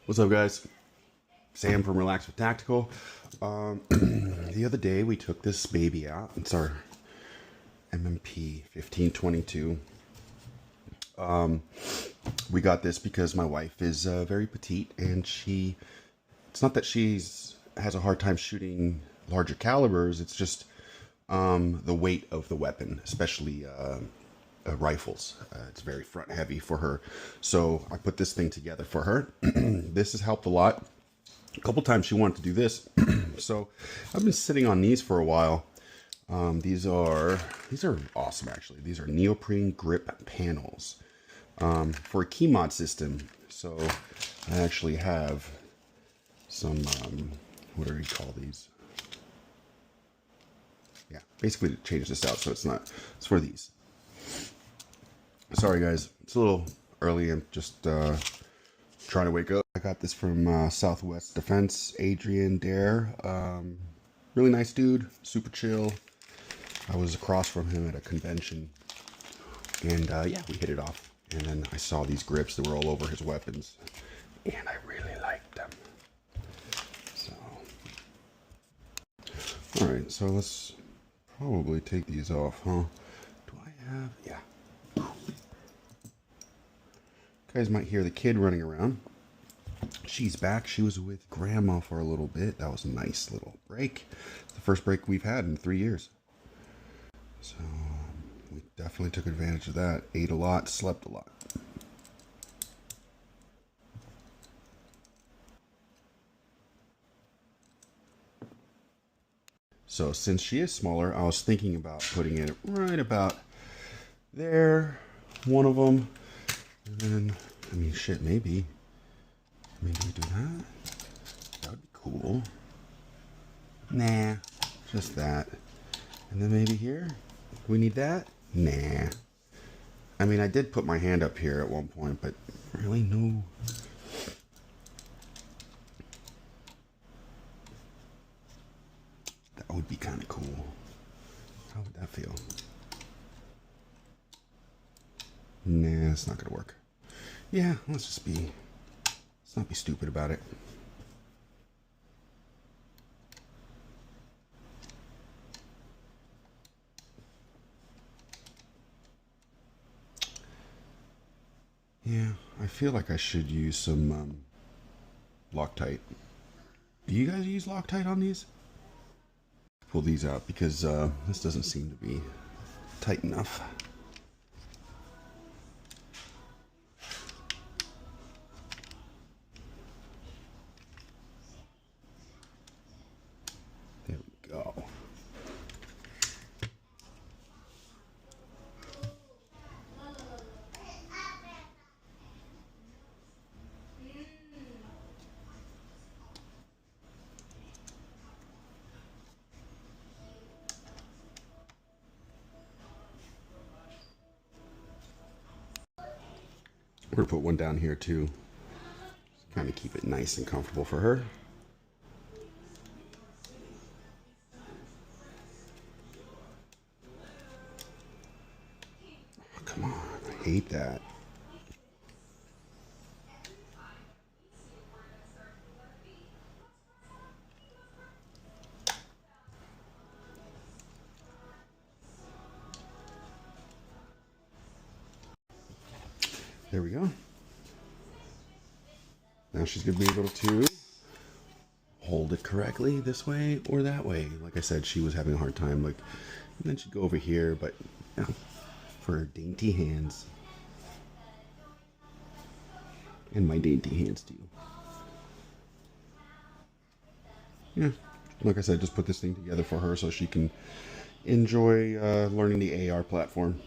What's up, guys? Sam from Relax with Tactical. The other day we took this baby out. It's our MMP 1522. We got this because my wife is very petite, and it's not that has a hard time shooting larger calibers. It's just the weight of the weapon, especially rifles. It's very front heavy for her. So I put this thing together for her. This has helped a lot. A couple times she wanted to do this. So I've been sitting on these for a while. These are awesome, actually. These are neoprene grip panels for a key mod system. So I actually have some, what do we call these? Yeah, basically to change this out so it's for these. Sorry guys, it's a little early. I'm just trying to wake up. I got this from Southwest Defense, Adrian Dare. Really nice dude, super chill. I was across from him at a convention, and yeah, we hit it off. And then I saw these grips that were all over his weapons, and I really liked them. So, all right, so let's probably take these off, huh? Do I have? Yeah. You guys might hear the kid running around. She's back. She was with Grandma for a little bit. That was a nice little break. It's the first break we've had in 3 years. So we definitely took advantage of that. Ate a lot, slept a lot. So since she is smaller, I was thinking about putting it right about there. One of them. And then, I mean, shit, maybe we do that? That would be cool. Nah, just that. And then maybe here? Do we need that? Nah. I mean, I did put my hand up here at one point, but really, no. That would be kind of cool. How would that feel? Nah, it's not gonna work. Yeah, let's not be stupid about it. Yeah, I feel like I should use some Loctite. Do you guys use Loctite on these? Pull these out because this doesn't seem to be tight enough. There we go. We're gonna put one down here too. Kind of keep it nice and comfortable for her. Oh, come on, I hate that. There we go. Now she's gonna be able to hold it correctly this way or that way. Like I said, she was having a hard time. And then she'd go over here, but you know, for her dainty hands, and my dainty hands too. Yeah, like I said, just put this thing together for her so she can enjoy learning the AR platform.